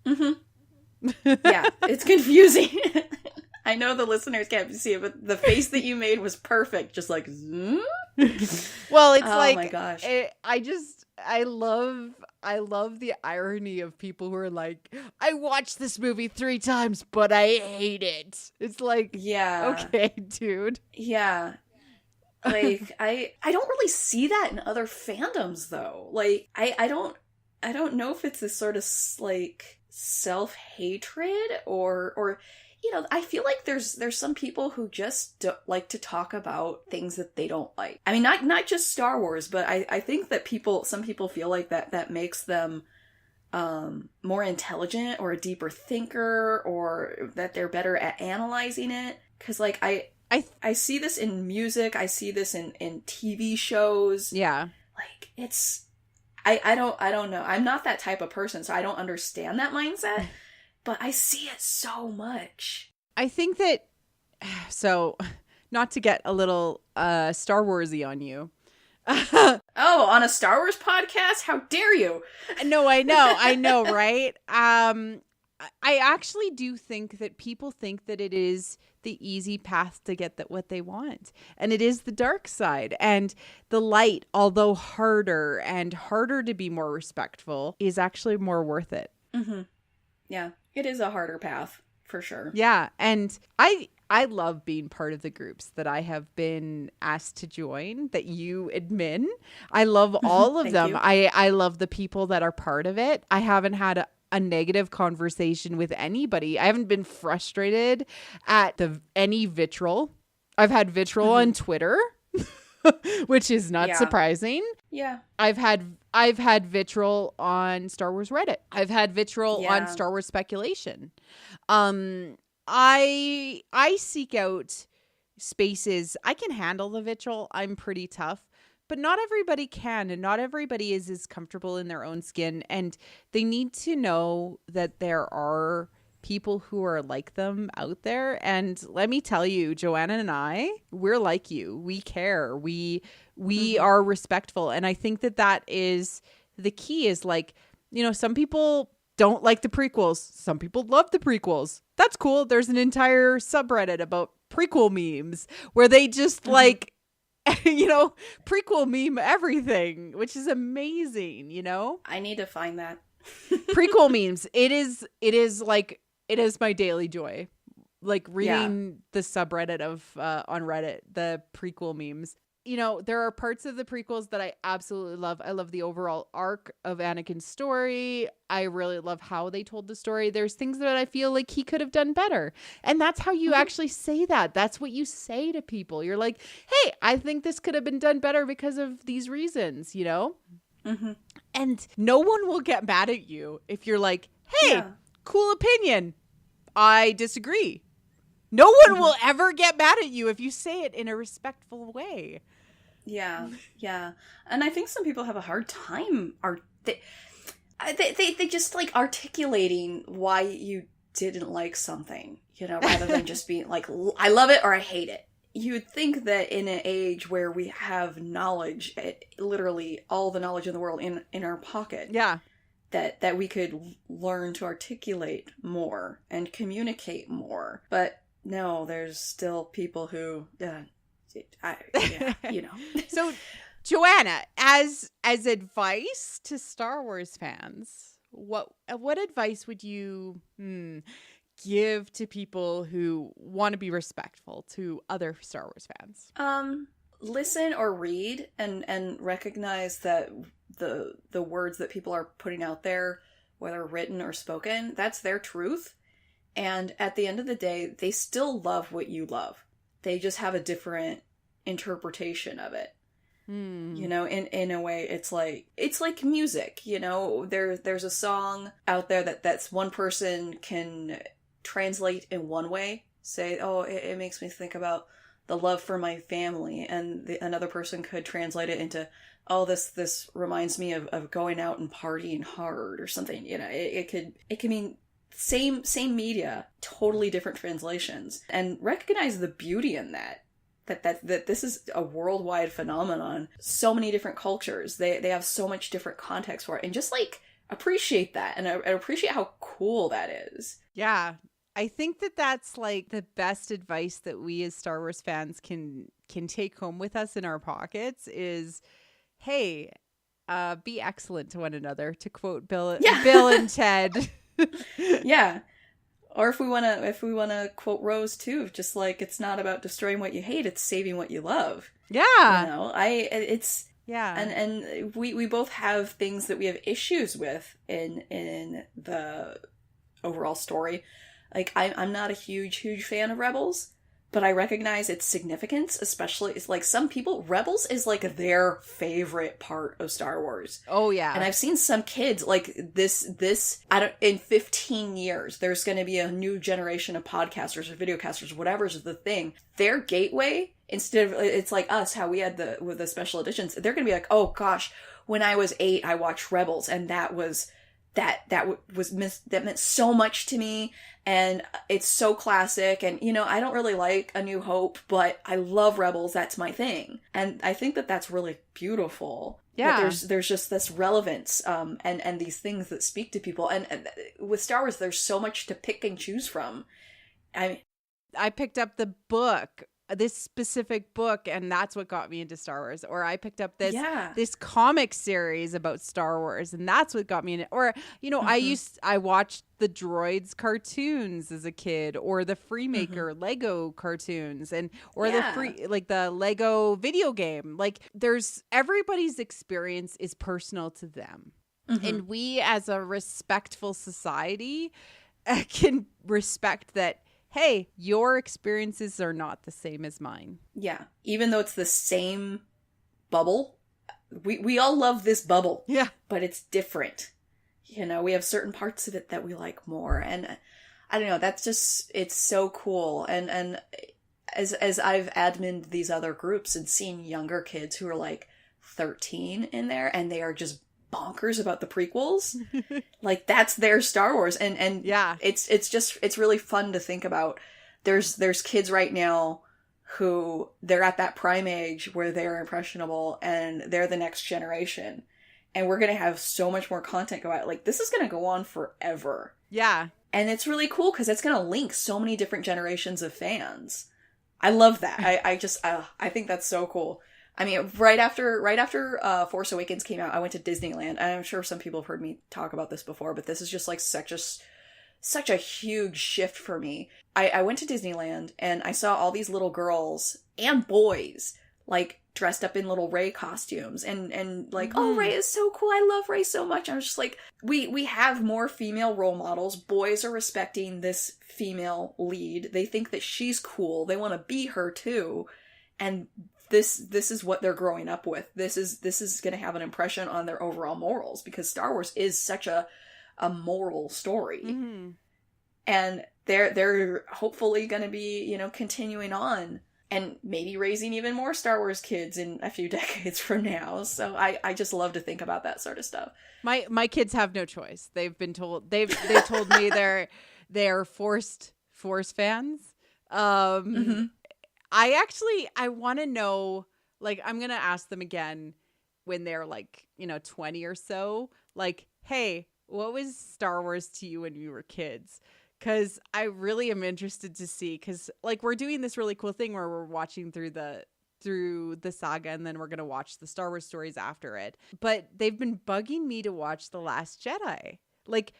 Mm-hmm. Yeah, it's confusing. I know the listeners can't see it, but the face that you made was perfect. Just like, well, it's like, oh my gosh. I love the irony of people who are like, I watched this movie 3 times, but I hate it. It's like, yeah, okay, dude. Yeah. Like, I don't really see that in other fandoms though. Like, I don't know if it's this sort of like self-hatred or I feel like there's some people who just don't like to talk about things that they don't like. I mean, not just Star Wars, but I think that some people feel like that makes them more intelligent or a deeper thinker, or that they're better at analyzing it. Because like I see this in music, I see this in TV shows. Yeah, like it's I don't know. I'm not that type of person, so I don't understand that mindset. But I see it so much. I think that, so, not to get a little Star Warsy on you. Oh, on a Star Wars podcast? How dare you? No, I know, right? I actually do think that people think that it is the easy path to get what they want. And it is the dark side. And the light, although harder to be more respectful, is actually more worth it. Mm-hmm. Yeah, it is a harder path, for sure. Yeah, and I love being part of the groups that I have been asked to join, that you admin. I love all of them. I love the people that are part of it. I haven't had a negative conversation with anybody. I haven't been frustrated at any vitriol. I've had vitriol on Twitter, which is not surprising. Yeah. I've had vitriol on Star Wars Reddit. I've had vitriol on Star Wars speculation. I seek out spaces. I can handle the vitriol. I'm pretty tough, but not everybody can, and not everybody is as comfortable in their own skin, and they need to know that there are people who are like them out there. And let me tell you, Joanna and I, we're like you. We care. We are respectful. And I think that is the key, is like, some people don't like the prequels. Some people love the prequels. That's cool. There's an entire subreddit about prequel memes where they just like prequel meme everything, which is amazing, I need to find that. Prequel memes. It is my daily joy. Like reading the subreddit of on Reddit, the prequel memes. There are parts of the prequels that I absolutely love. I love the overall arc of Anakin's story. I really love how they told the story. There's things that I feel like he could have done better. And that's how you actually say that. That's what you say to people. You're like, hey, I think this could have been done better because of these reasons, Mm-hmm. And no one will get mad at you if you're like, hey, cool opinion. I disagree. No one will ever get mad at you if you say it in a respectful way. Yeah. And I think some people have a hard time they just like articulating why you didn't like something, rather than just being like, I love it or I hate it. You would think that in an age where we have knowledge, literally all the knowledge in the world in our pocket. Yeah. That we could learn to articulate more and communicate more. But no, there's still people who, So, Joanna, as advice to Star Wars fans, what advice would you give to people who want to be respectful to other Star Wars fans? Listen or read and recognize that the words that people are putting out there, whether written or spoken, that's their truth. And at the end of the day, they still love what you love. They just have a different interpretation of it. In a way, it's like music, there's a song out there that's one person can translate in one way, say, oh, it makes me think about the love for my family, and another person could translate it into, oh, this reminds me of going out and partying hard or something. It could mean same media, totally different translations, and recognize the beauty in that this is a worldwide phenomenon. So many different cultures, they have so much different context for it, and just like appreciate that and appreciate how cool that is. Yeah. I think that's like the best advice that we as Star Wars fans can take home with us in our pockets is, hey, be excellent to one another, to quote Bill and Ted. Yeah. Or if we wanna quote Rose too, just like, it's not about destroying what you hate, it's saving what you love. Yeah. And we both have things that we have issues with in the overall story. Like, I'm not a huge fan of Rebels, but I recognize its significance, especially, it's like some people, Rebels is like their favorite part of Star Wars. Oh, yeah. And I've seen some kids, like, in 15 years, there's going to be a new generation of podcasters or videocasters, whatever's the thing. Their gateway, instead of, it's like us, how we had with the special editions, they're going to be like, oh gosh, when I was 8, I watched Rebels, and that meant so much to me, and it's so classic, and I don't really like A New Hope, but I love Rebels, that's my thing. And I think that's really beautiful. Yeah. There's just this relevance, and these things that speak to people, and with Star Wars there's so much to pick and choose from. I picked up the book, this specific book, and that's what got me into Star Wars. Or I picked up this comic series about Star Wars, and that's what got me into. Or I watched the Droids cartoons as a kid, or the Freemaker Lego cartoons, the Lego video game. Like, everybody's experience is personal to them, and we as a respectful society can respect that. Hey, your experiences are not the same as mine. Yeah. Even though it's the same bubble, we all love this bubble. Yeah. But it's different. We have certain parts of it that we like more. And I don't know, that's just, it's so cool. And as I've admined these other groups and seen younger kids who are like 13 in there, and they are just bonkers about the prequels, like, that's their Star Wars, and yeah, it's really fun to think about. There's kids right now who, they're at that prime age where they're impressionable, and they're the next generation, and we're gonna have so much more content go out. Like, this is gonna go on forever. Yeah. And it's really cool because it's gonna link so many different generations of fans. I love that. I think that's so cool. I mean, right after Force Awakens came out, I went to Disneyland. And I'm sure some people have heard me talk about this before, but this is just like such a huge shift for me. I went to Disneyland and I saw all these little girls and boys like dressed up in little Rey costumes and like, oh, Rey is so cool. I love Rey so much. I was just like, we have more female role models. Boys are respecting this female lead. They think that she's cool. They want to be her too. And this is what they're growing up with. This is going to have an impression on their overall morals, because Star Wars is such a moral story. Mm-hmm. And they're hopefully going to be, you know, continuing on and maybe raising even more Star Wars kids in a few decades from now. So I just love to think about that sort of stuff. My kids have no choice. They've been told they've told me they're forced Force fans. Mm-hmm. I want to know, like, I'm going to ask them again when they're like, you know, 20 or so, like, hey, what was Star Wars to you when you were kids? Because I really am interested to see, because like we're doing this really cool thing where we're watching through the saga, and then we're going to watch the Star Wars stories after it. But they've been bugging me to watch The Last Jedi, like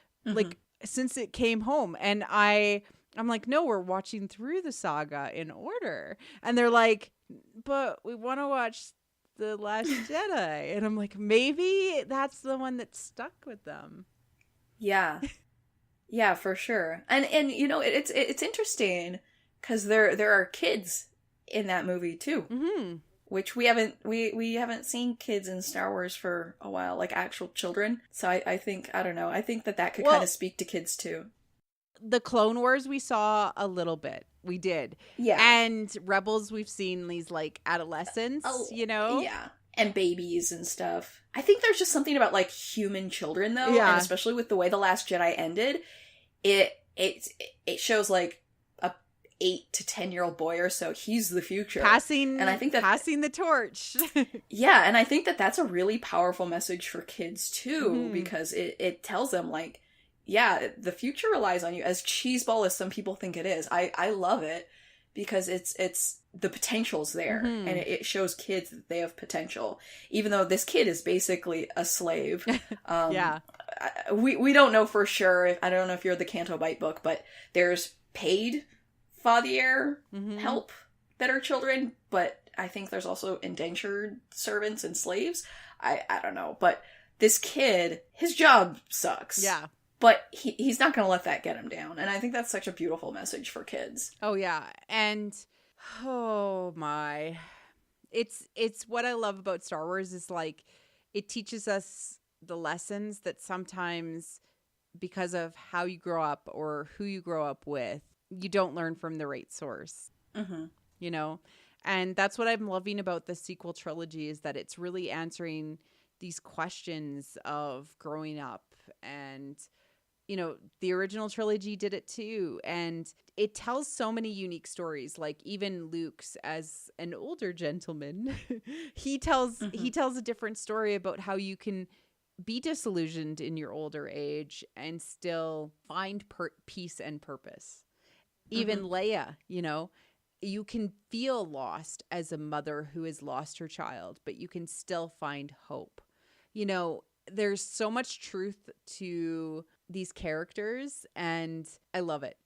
since it came home. And I'm like, no, we're watching through the saga in order. And they're like, but we want to watch The Last Jedi. And I'm like, maybe that's the one that stuck with them. Yeah. Yeah, for sure. And you know, it's interesting because there are kids in that movie too. Mm-hmm. Which we haven't seen kids in Star Wars for a while, like actual children. So I think, I don't know, I think that could kind of speak to kids too. The Clone Wars we saw a little bit. We did. Yeah. And Rebels we've seen these like adolescents, you know? Yeah. And babies and stuff. I think there's just something about like human children though. Yeah. And especially with the way The Last Jedi ended, it shows like a 8 to 10-year-old boy or so. He's the future. Passing the torch. Yeah. And I think that's a really powerful message for kids too, because it tells them like, yeah, the future relies on you. As cheeseball as some people think it is, I love it because it's the potential's there, and it shows kids that they have potential, even though this kid is basically a slave. Yeah, we don't know for sure. I don't know if you're the Canto Bight book, but there's paid fathier help that are children, but I think there's also indentured servants and slaves. I don't know, but this kid, his job sucks. Yeah. But he's not going to let that get him down. And I think that's such a beautiful message for kids. Oh, yeah. And, oh, my. It's what I love about Star Wars is, like, it teaches us the lessons that sometimes, because of how you grow up or who you grow up with, you don't learn from the right source. Mm-hmm. You know? And that's what I'm loving about the sequel trilogy, is that it's really answering these questions of growing up. And you know, the original trilogy did it too. And it tells so many unique stories. Like even Luke's, as an older gentleman, he tells a different story about how you can be disillusioned in your older age and still find peace and purpose. Even Leia, you know, you can feel lost as a mother who has lost her child, but you can still find hope. You know, there's so much truth to these characters, and I love it.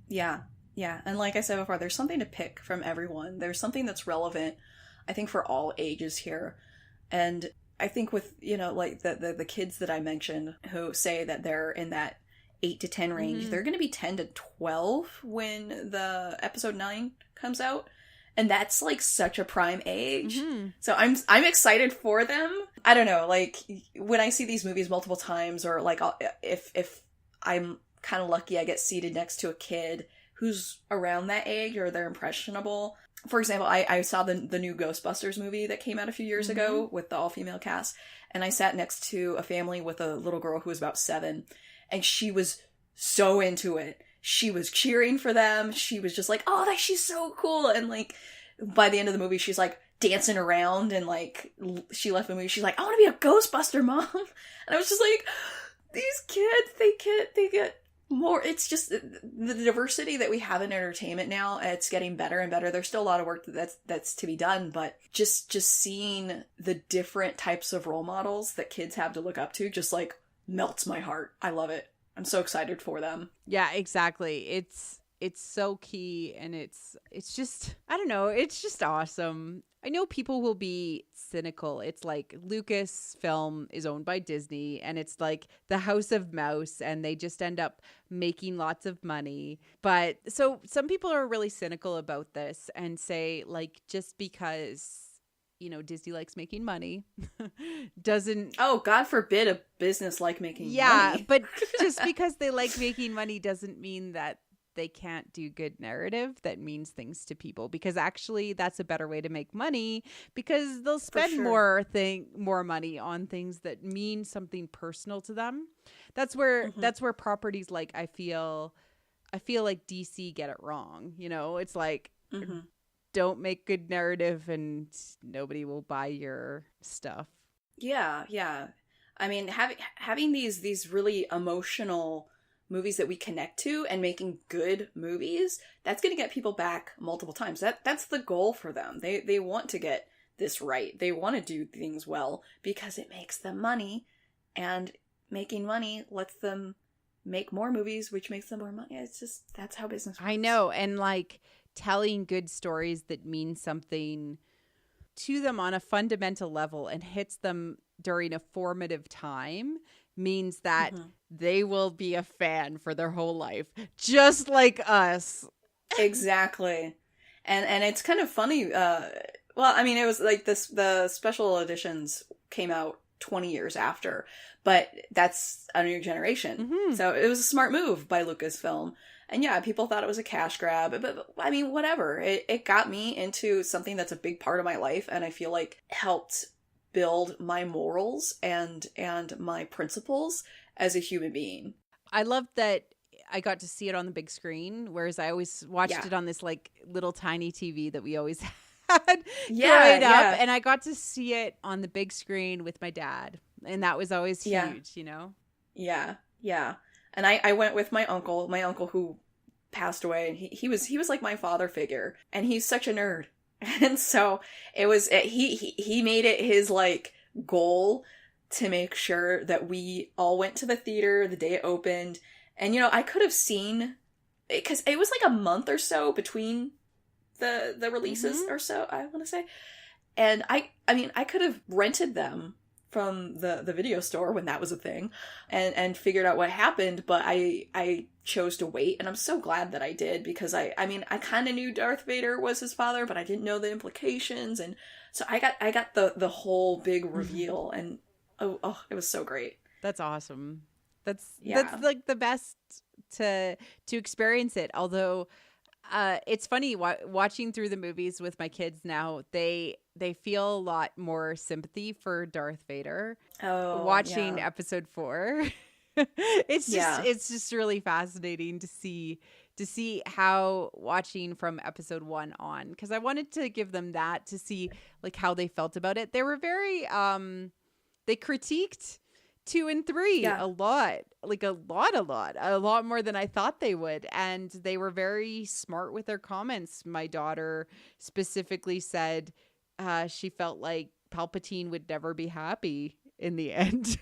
Yeah. And like I said before, there's something to pick from everyone. There's something that's relevant, I think, for all ages here. And I think with, you know, like the kids that I mentioned who say that they're in that 8 to 10 range, they're going to be 10 to 12 when the episode 9 comes out. And that's like such a prime age. So I'm excited for them. I don't know, like when I see these movies multiple times, or like if I'm kind of lucky, I get seated next to a kid who's around that age or they're impressionable. For example, I saw the new Ghostbusters movie that came out a few years ago with the all-female cast. And I sat next to a family with a little girl who was about 7. And she was so into it. She was cheering for them. She was just like, oh, she's so cool. And like, by the end of the movie, she's like dancing around, and like, she left the movie. She's like, I want to be a Ghostbuster, Mom. And I was just like, these kids, they more, it's just the diversity that we have in entertainment now. It's getting better and better. There's still a lot of work that's to be done, but just seeing the different types of role models that kids have to look up to just like melts my heart. I love it. I'm so excited for them. Yeah, exactly. It's so key, and it's just, I don't know, it's just awesome. I know people will be cynical. It's like Lucasfilm is owned by Disney, and it's like the House of Mouse, and they just end up making lots of money. But so some people are really cynical about this and say, like, just because, you know, Disney likes making money doesn't... Oh, God forbid a business like making money. Yeah, but just because they like making money doesn't mean that they can't do good narrative that means things to people, because actually that's a better way to make money, because they'll spend more money on things that mean something personal to them. That's where properties like I feel like DC get it wrong. You know, it's like don't make good narrative and nobody will buy your stuff. Yeah. I mean, having these really emotional movies that we connect to and making good movies, that's going to get people back multiple times. That's the goal for them. They want to get this right. They want to do things well because it makes them money, and making money lets them make more movies, which makes them more money. It's just, that's how business works. I know. And like telling good stories that mean something to them on a fundamental level and hits them during a formative time means that they will be a fan for their whole life, just like us. Exactly. And it's kind of funny. Well, I mean, it was like the special editions came out 20 years after, but that's a new generation. So it was a smart move by Lucasfilm. And yeah, people thought it was a cash grab, but I mean, whatever. It got me into something that's a big part of my life, and I feel like helped build my morals and my principles as a human being. I love that I got to see it on the big screen, whereas I always watched it on this like little tiny TV that we always had growing up, and I got to see it on the big screen with my dad, and that was always huge, you know? Yeah. And I went with my uncle who passed away, and he was like my father figure, and he's such a nerd. And so it was, he made it his like goal to make sure that we all went to the theater the day it opened. And, you know, I could have seen, because it was like a month or so between the releases or so, I want to say. And I mean, I could have rented them from the video store when that was a thing and figured out what happened, but I chose to wait, and I'm so glad that I did, because I mean, I kind of knew Darth Vader was his father, but I didn't know the implications, and so I got the whole big reveal, and oh, it was so great. That's awesome. That's like the best to experience it. Although it's funny watching through the movies with my kids now, they feel a lot more sympathy for Darth Vader. Watching episode 4. It's just really fascinating to see how, watching from episode 1 on, because I wanted to give them that to see like how they felt about it. They were very they critiqued 2 and 3 a lot, like a lot more than I thought they would, and they were very smart with their comments. My daughter specifically said she felt like Palpatine would never be happy in the end.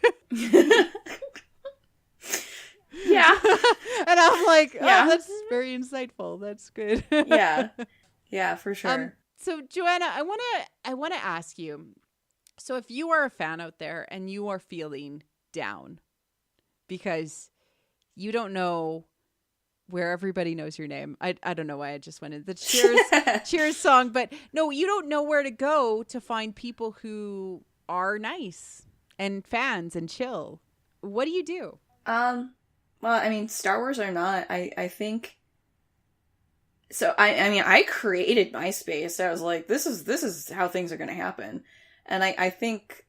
Yeah. And I'm like, that's very insightful. That's good. Yeah, for sure. So Joanna, I want to ask you, so if you are a fan out there and you are feeling down because you don't know where everybody knows your name. I don't know why I just went into the Cheers song, but no, you don't know where to go to find people who are nice and fans and chill. What do you do? Well, I mean, Star Wars or not, I think. So I mean, I created MySpace. I was like, this is how things are going to happen, and I think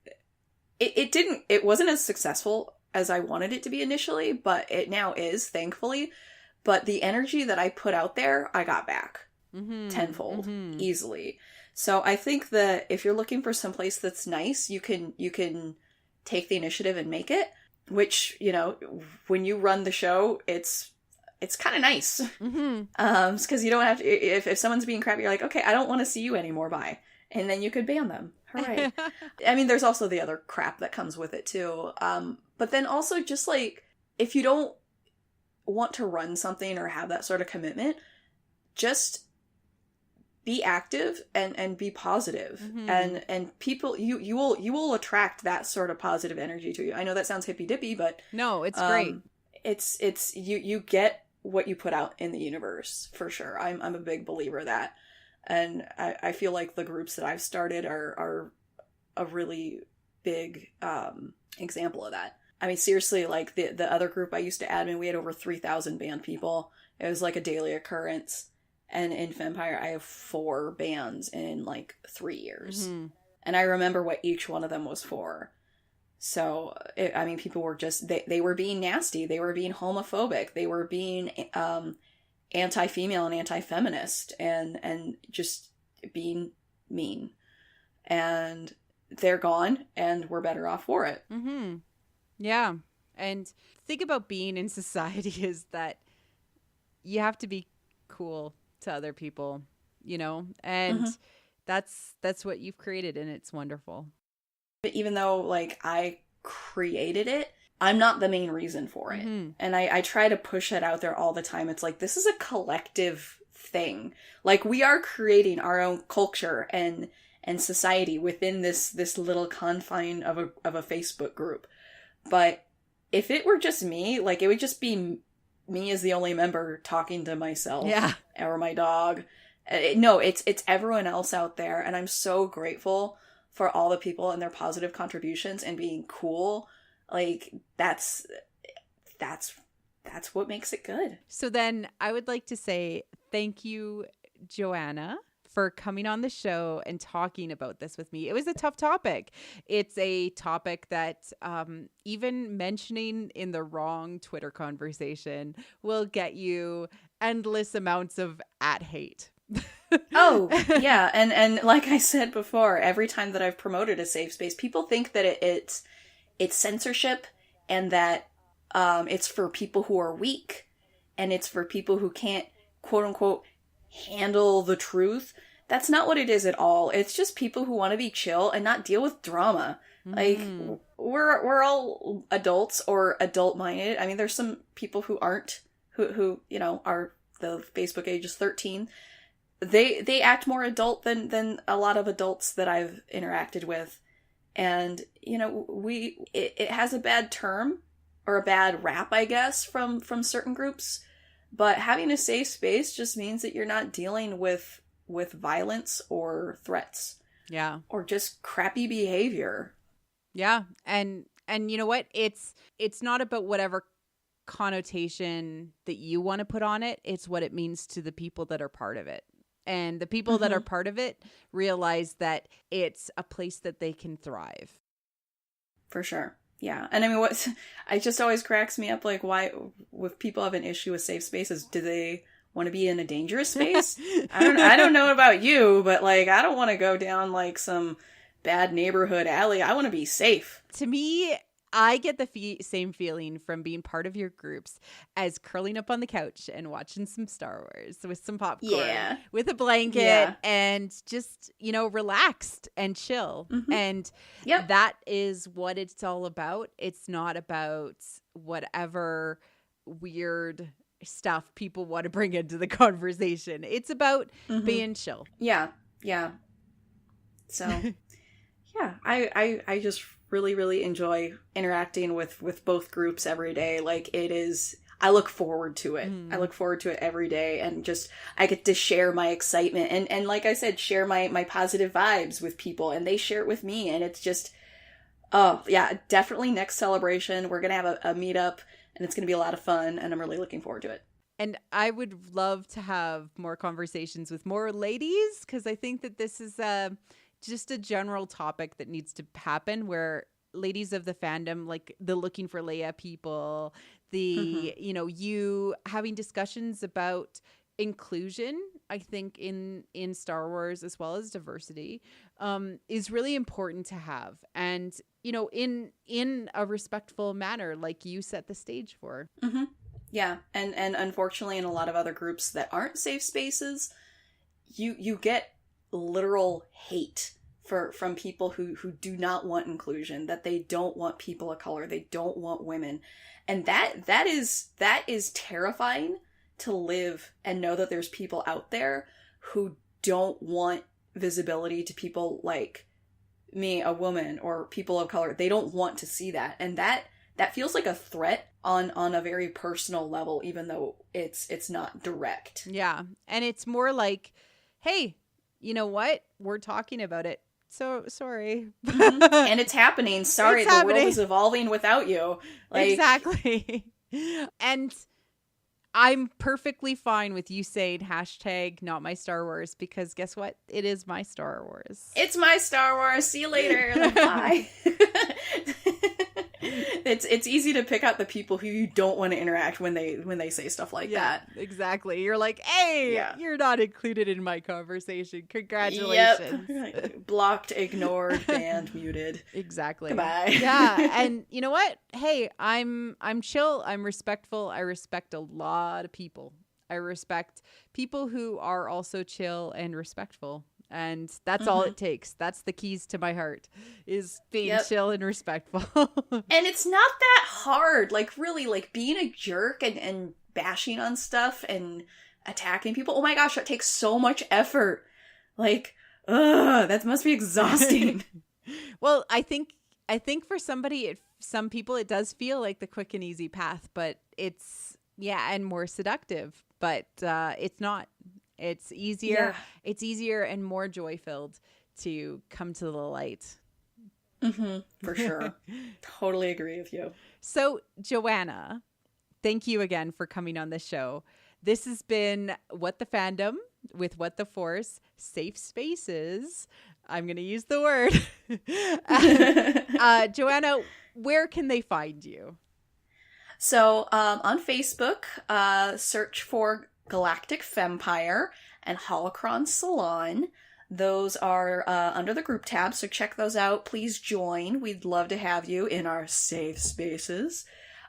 it wasn't as successful as I wanted it to be initially, but it now is, thankfully. But the energy that I put out there, I got back tenfold, easily. So I think that if you're looking for someplace that's nice, you can take the initiative and make it. which, you know, when you run the show, it's kind of nice. Because you don't have to, if someone's being crappy, you're like, okay, I don't want to see you anymore, bye. And then you could ban them. Hooray. I mean, there's also the other crap that comes with it too. But then also just like, if you don't want to run something or have that sort of commitment, just be active and be positive. And people, you will attract that sort of positive energy to you. I know that sounds hippy dippy, but no, it's great. It's you get what you put out in the universe, for sure. I'm a big believer of that. And I feel like the groups that I've started are a really big example of that. I mean, seriously, like the other group I used to admin, we had over 3,000 banned people. It was like a daily occurrence. And in Vampire, I have 4 bans in like 3 years. And I remember what each one of them was for. So, I mean, people were just, they were being nasty. They were being homophobic. They were being anti-female and anti-feminist and just being mean. And they're gone, and we're better off for it. Yeah. And think about being in society is that you have to be cool to other people, you know? And that's what you've created, and it's wonderful. But even though, like, I created it, I'm not the main reason for it. And I try to push it out there all the time. It's like, this is a collective thing. Like, we are creating our own culture and society within this little confine of a Facebook group. But if it were just me, like, it would just be me as the only member talking to myself or my dog. No, it's everyone else out there. And I'm so grateful for all the people and their positive contributions and being cool. Like, that's what makes it good. So then I would like to say thank you, Joanna, for coming on the show and talking about this with me. It was a tough topic. It's a topic that even mentioning in the wrong Twitter conversation will get you endless amounts of hate. Oh, yeah. And like I said before, every time that I've promoted a safe space, people think that it's censorship and that it's for people who are weak and it's for people who can't, quote unquote, handle the truth. That's not what it is at all. It's just people who want to be chill and not deal with drama. Like, we're all adults or adult minded. I mean, there's some people who aren't, who you know, are the Facebook age is 13. They act more adult than a lot of adults that I've interacted with. And, you know, it has a bad term or a bad rap, I guess, from certain groups. But having a safe space just means that you're not dealing with violence or threats. Yeah. Or just crappy behavior. Yeah. And you know what? It's not about whatever connotation that you want to put on it. It's what it means to the people that are part of it. And the people that are part of it realize that it's a place that they can thrive. For sure. Yeah. And I mean, it just always cracks me up, like, why, if people have an issue with safe spaces, do they want to be in a dangerous space? I don't know about you, but, like, I don't want to go down, like, some bad neighborhood alley. I want to be safe. To me, I get the same feeling from being part of your groups as curling up on the couch and watching some Star Wars with some popcorn, with a blanket, and just, you know, relaxed and chill. And that is what it's all about. It's not about whatever weird stuff people want to bring into the conversation. It's about being chill. Yeah. So, yeah, I just really, really enjoy interacting with both groups every day. Like, I look forward to it. I look forward to it every day, and just, I get to share my excitement and like I said, share my positive vibes with people, and they share it with me, and it's just, oh yeah, definitely next celebration, we're going to have a meetup, and it's going to be a lot of fun, and I'm really looking forward to it. And I would love to have more conversations with more ladies, because I think that this is just a general topic that needs to happen, where ladies of the fandom, like the Looking for Leia people, the, you know, you having discussions about inclusion I think in Star Wars, as well as diversity, is really important to have. And, you know, in a respectful manner, like you set the stage for. Mm-hmm. Yeah. And unfortunately, in a lot of other groups that aren't safe spaces, you get literal hate from people who do not want inclusion, that they don't want people of color, they don't want women. And that is terrifying to live and know that there's people out there who don't want visibility to people like me, a woman, or people of color. They don't want to see that. And that feels like a threat on a very personal level, even though it's not direct. Yeah. And it's more like, hey, you know what? We're talking about it. So sorry. Mm-hmm. And it's happening. Sorry, the world is evolving without you. Like, exactly. And I'm perfectly fine with you saying hashtag not my Star Wars, because guess what? It is my Star Wars. It's my Star Wars. See you later. Like, bye. It's easy to pick out the people who you don't want to interact when they say stuff like that. Exactly. You're like, hey, you're not included in my conversation. Congratulations. Yep. Blocked, ignored, banned, muted. Exactly. Goodbye. Yeah. And you know what? Hey, I'm chill. I'm respectful. I respect a lot of people. I respect people who are also chill and respectful. And that's all it takes. That's the keys to my heart, is being chill and respectful. And it's not that hard. Like, really, like, being a jerk and bashing on stuff and attacking people. Oh my gosh, that takes so much effort. Like, that must be exhausting. Well, I think for some people, it does feel like the quick and easy path, but it's, and more seductive, but it's not. It's easier. Yeah. It's easier and more joy-filled to come to the light. Mm-hmm, for sure. Totally agree with you. So, Joanna, thank you again for coming on the show. This has been What the Fandom with What the Force, Safe Spaces. I'm going to use the word. Joanna, where can they find you? So, on Facebook, search for Galactic Fempire and Holocron Salon. Those are under the group tab, so check those out. Please join. We'd love to have you in our safe spaces.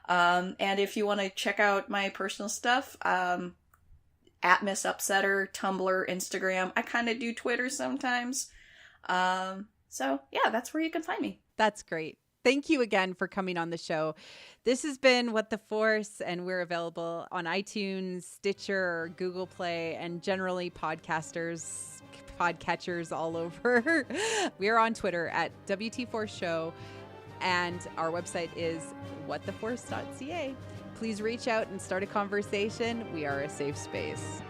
And if you want to check out my personal stuff, at Miss Upsetter, Tumblr, Instagram. I kind of do Twitter sometimes. So yeah, that's where you can find me. That's great. Thank you again for coming on the show. This has been What the Force, and we're available on iTunes, Stitcher, Google Play, and generally podcatchers all over. We are on Twitter at WT4 Show, and our website is whattheforce.ca. Please reach out and start a conversation. We are a safe space.